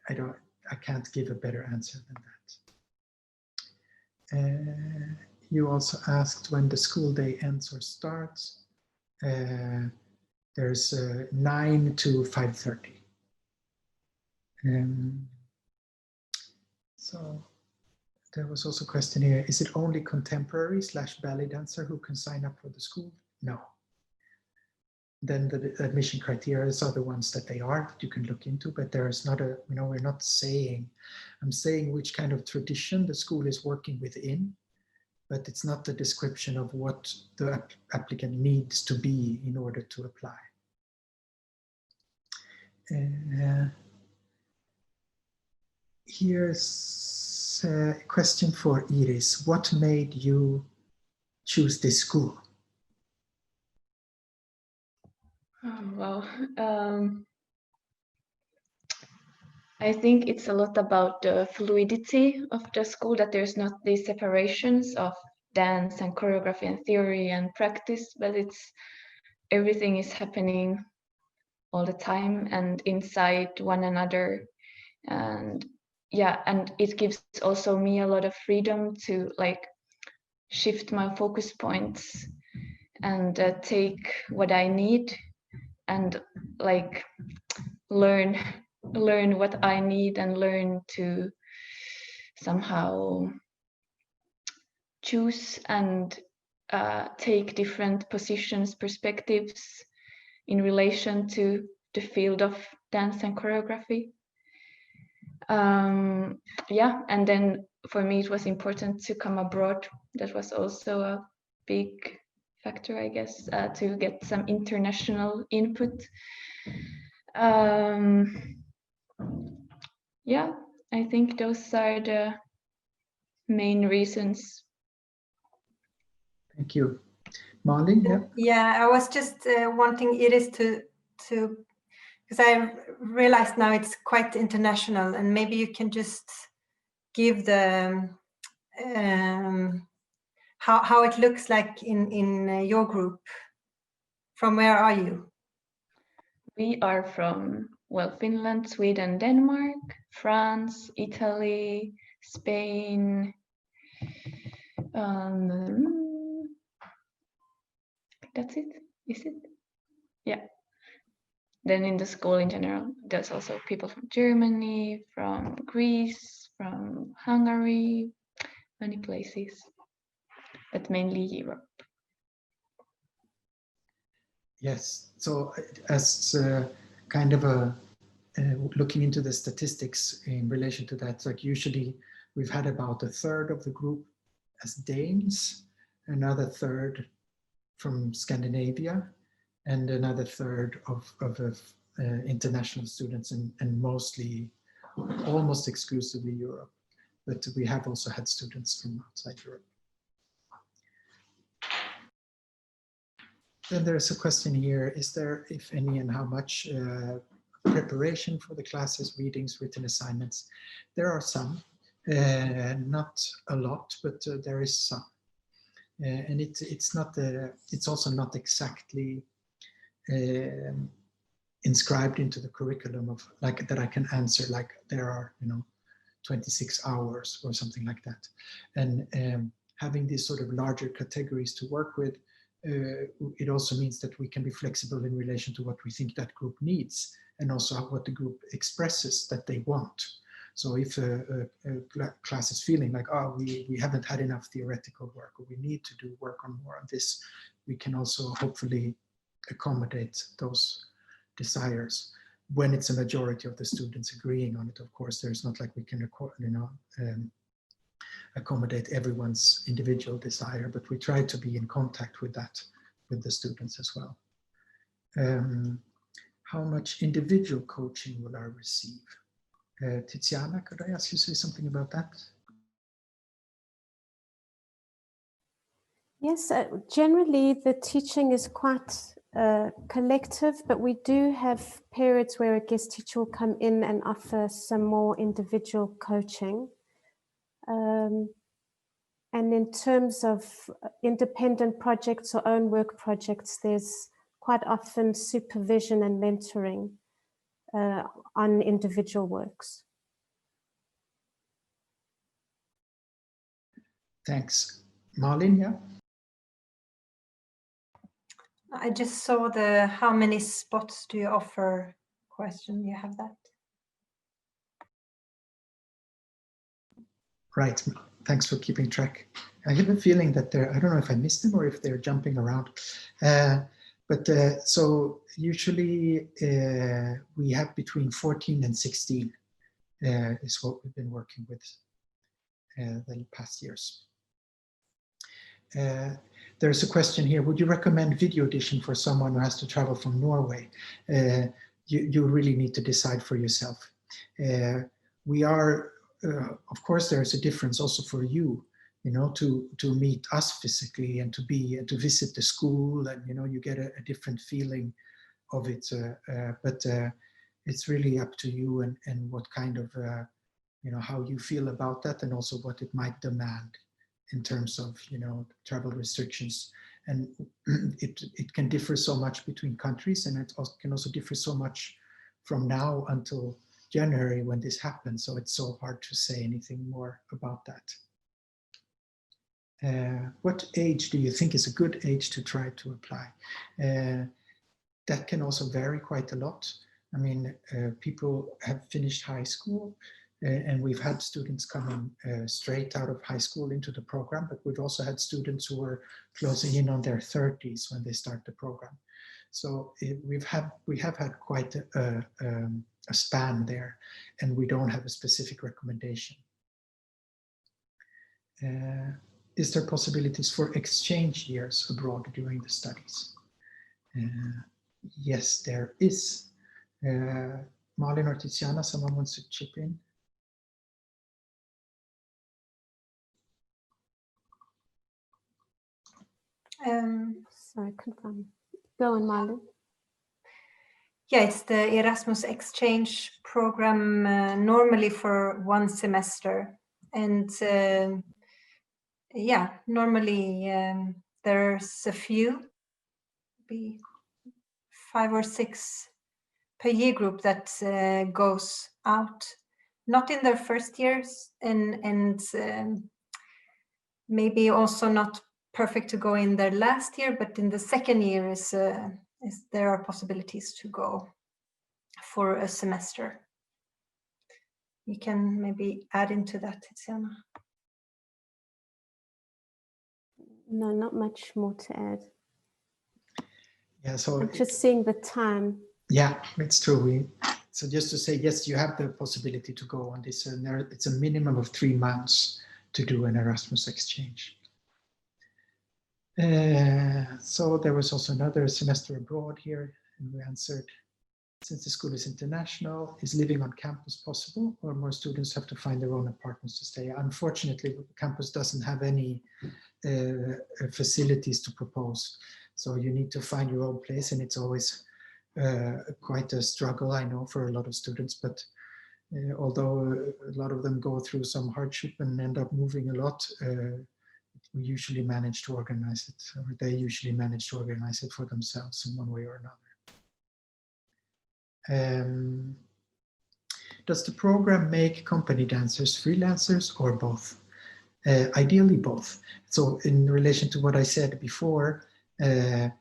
I can't give a better answer than that. You also asked when the school day ends or starts. There's 9 to 5:30. So there was also a question here, is it only contemporary / ballet dancer who can sign up for the school? No. Then the admission criteria are the ones that they are, that you can look into, but there is not we're not saying, I'm saying which kind of tradition the school is working within, but it's not the description of what the applicant needs to be in order to apply. Here's a question for Iris. What made you choose this school? Well, I think it's a lot about the fluidity of the school, that there's not these separations of dance and choreography and theory and practice, but everything is happening all the time and inside one another. And yeah, and it gives also me a lot of freedom to shift my focus points and take what I need and learn what I need and learn to somehow choose and take different positions, perspectives in relation to the field of dance and choreography. Yeah, and then for me it was important to come abroad. That was also a big factor, I guess, to get some international input. Yeah, I think those are the main reasons. Thank you. Malin, yeah? Yeah, I was just wanting Iris to because I realized now it's quite international, and maybe you can just give the how it looks like in your group. From where are you? We are from, well, Finland, Sweden, Denmark, France, Italy, Spain. That's it, is it? Yeah. Then in the school in general, there's also people from Germany, from Greece, from Hungary, many places, but mainly Europe. Yes, so as kind of looking into the statistics in relation to that, like usually we've had about 1/3 of the group as Danes, another 1/3 from Scandinavia, and another 1/3 of international students, and mostly, almost exclusively Europe. but we have also had students from outside Europe. Then there's a question here, is there, if any, and how much preparation for the classes, readings, written assignments? There are some, not a lot, but there is some. And it's also not exactly inscribed into the curriculum of like that I can answer, like there are, 26 hours or something like that. And having these sort of larger categories to work with, it also means that we can be flexible in relation to what we think that group needs, and also what the group expresses that they want. So if a class is feeling like, oh, we haven't had enough theoretical work, or we need to do work on more on this, we can also hopefully accommodate those desires. When it's a majority of the students agreeing on it, of course, there's not like we can, accommodate everyone's individual desire, but we try to be in contact with that, with the students as well. How much individual coaching will I receive? Tiziana, could I ask you to say something about that? Yes, generally the teaching is quite collective, but we do have periods where a guest teacher will come in and offer some more individual coaching. And in terms of independent projects or own work projects, there's quite often supervision and mentoring on individual works. Thanks. Malin, yeah? I just saw the how many spots do you offer question. You have that? Right. Thanks for keeping track. I have a feeling that I don't know if I missed them or if they're jumping around. So usually we have between 14 and 16 is what we've been working with the past years. There's a question here. Would you recommend video audition for someone who has to travel from Norway? You really need to decide for yourself. We are, of course, there's a difference also for you, to meet us physically and to visit the school, and you get a different feeling of it. But it's really up to you and what kind of how you feel about that, and also what it might demand in terms of travel restrictions. And it can differ so much between countries, and it can also differ so much from now until January when this happens. So it's so hard to say anything more about that. What age do you think is a good age to try to apply? That can also vary quite a lot. I mean, people have finished high school, and we've had students coming straight out of high school into the program, but we've also had students who are closing in on their 30s when they start the program. So we have had quite a span there, and we don't have a specific recommendation. Is there possibilities for exchange years abroad during the studies? Yes, there is. Malin or Tiziana, someone wants to chip in? Sorry, confirm. Go on, Malin. Yeah, it's the Erasmus exchange program, normally for 1 semester. And yeah, normally there's a few, maybe 5 or 6 per year group that goes out, not in their first years, and maybe also not perfect to go in their last year, but in the second year there are possibilities to go for a semester. You can maybe add into that, Tiziana. No, not much more to add. Yeah, so I'm just seeing the time. Yeah, it's true. So just to say, yes, you have the possibility to go on this, and it's a minimum of 3 months to do an Erasmus exchange. So there was also another semester abroad here, and we answered. since the school is international, is living on campus possible, or more students have to find their own apartments to stay? Unfortunately, the campus doesn't have any facilities to propose. So you need to find your own place, and it's always quite a struggle, I know, for a lot of students. But although a lot of them go through some hardship and end up moving a lot, we usually manage to organize it, or they usually manage to organize it for themselves in one way or another. Does the program make company dancers freelancers or both? Ideally both. So in relation to what I said before, the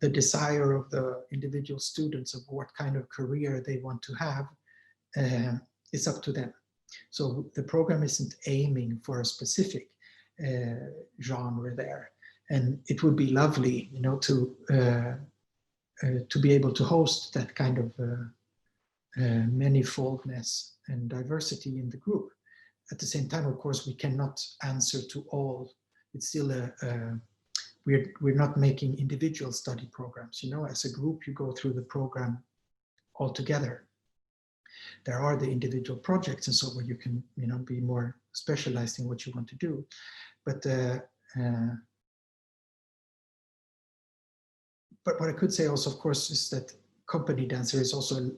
desire of the individual students of what kind of career they want to have is up to them. So the program isn't aiming for a specific genre there. And it would be lovely, you know, to be able to host that kind of manifoldness and diversity in the group. At the same time, of course, we cannot answer to all. It's still we're not making individual study programs. You know, as a group, you go through the program all together. There are the individual projects and so where you can, you know, be more specialized in what you want to do. But what I could say also, of course, is that company dancer is also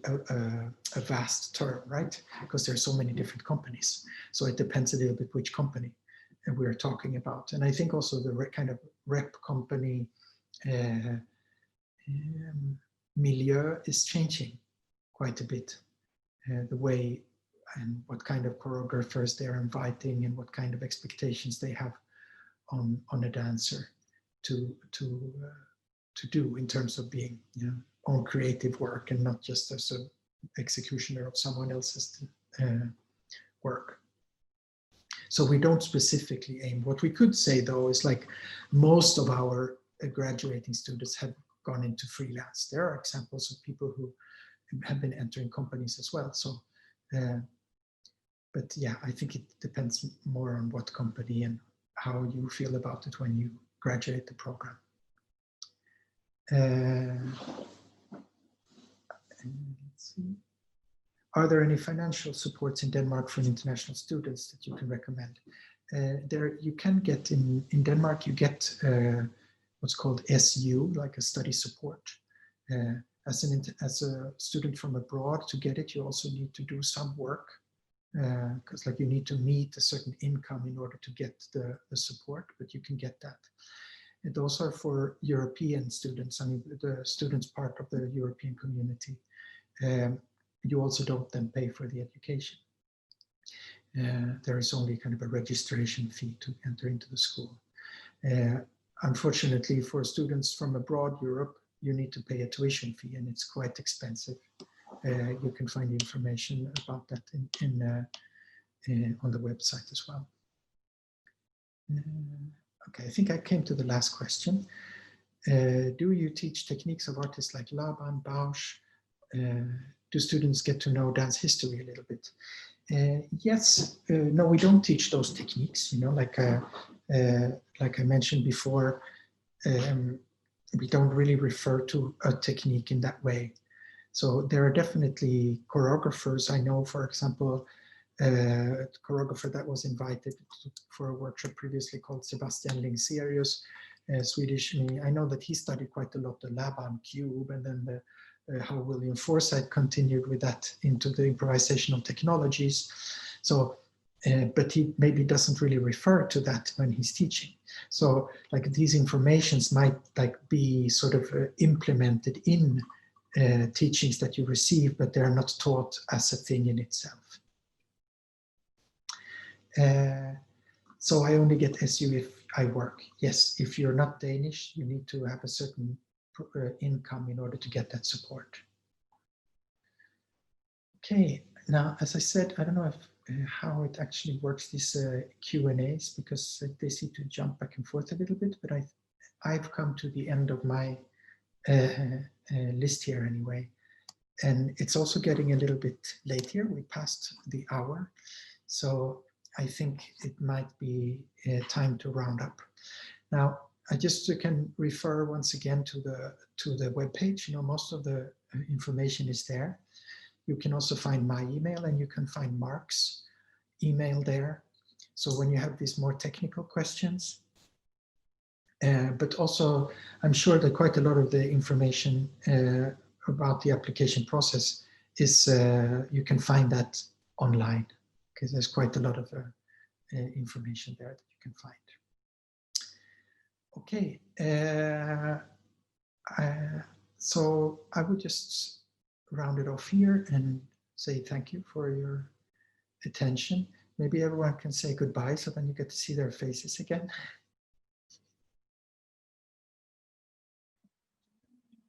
a vast term, right? Because there are so many different companies. So it depends a little bit which company we're talking about. And I think also the kind of rep company milieu is changing quite a bit. The way and what kind of choreographers they're inviting and what kind of expectations they have on a dancer to do in terms of being, you know, own creative work and not just as an executioner of someone else's work. So we don't specifically aim. What we could say though is like most of our graduating students have gone into freelance. There are examples of people who have been entering companies as well. So, but yeah, I think it depends more on what company and how you feel about it when you graduate the program. Let's see. Are there any financial supports in Denmark for international students that you can recommend? There you can get in Denmark, you get what's called SU, like a study support. As a student from abroad, to get it, you also need to do some work because like you need to meet a certain income in order to get the support, but you can get that. And those are for European students, I mean, the students part of the European community. You also don't then pay for the education. There is only kind of a registration fee to enter into the school. Unfortunately, for students from abroad Europe, you need to pay a tuition fee and it's quite expensive. You can find information about that on the website as well. Okay, I think I came to the last question. Do you teach techniques of artists like Laban, Bausch? Do students get to know dance history a little bit? Yes, no, we don't teach those techniques. You know, like I mentioned before, we don't really refer to a technique in that way. So there are definitely choreographers. I know, for example, a choreographer that was invited for a workshop previously called Sebastian Lingserius, Swedish. I know that he studied quite a lot the Laban cube, and then how William Forsythe continued with that into the improvisational technologies. So, but he maybe doesn't really refer to that when he's teaching. So like these informations might like be sort of implemented in teachings that you receive, but they're not taught as a thing in itself. So I only get SU if I work. Yes, if you're not Danish, you need to have a certain income in order to get that support. Okay, now as I said, I don't know if how it actually works, these Q&As, because they seem to jump back and forth a little bit, but I've come to the end of my list here anyway. And it's also getting a little bit late here. We passed the hour. So I think it might be time to round up. Now, I just can refer once again to the webpage. You know, most of the information is there. You can also find my email, and you can find Mark's email there. So when you have these more technical questions, but also I'm sure that quite a lot of the information about the application process is, you can find that online, because there's quite a lot of information there that you can find. Okay, so I would just round it off here and say thank you for your attention. Maybe everyone can say goodbye, so then you get to see their faces again.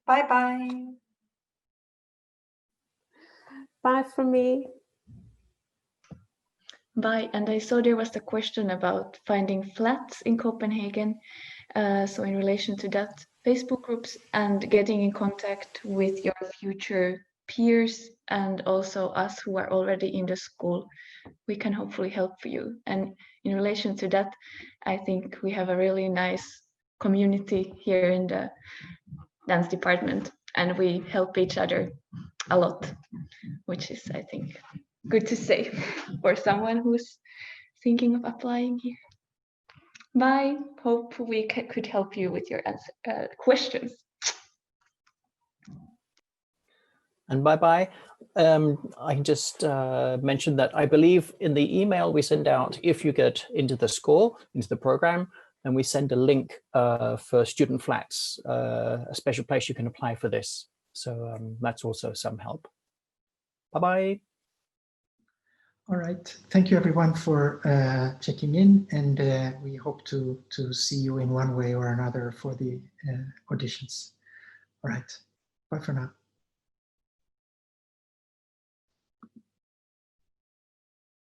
Bye-bye. Bye from me. Bye. And I saw there was a question about finding flats in Copenhagen. So in relation to that, Facebook groups and getting in contact with your future peers and also us who are already in the school, we can hopefully help you. And in relation to that, I think we have a really nice community here in the dance department, and we help each other a lot, which is, I think, good to say for someone who's thinking of applying here. Bye. Hope we could help you with your questions. And bye-bye. I can just mention that I believe in the email we send out, if you get into the school, into the program, and we send a link for student flats, a special place you can apply for this. So that's also some help. Bye-bye. All right. Thank you, everyone, for checking in, and we hope to see you in one way or another for the auditions. All right. Bye for now.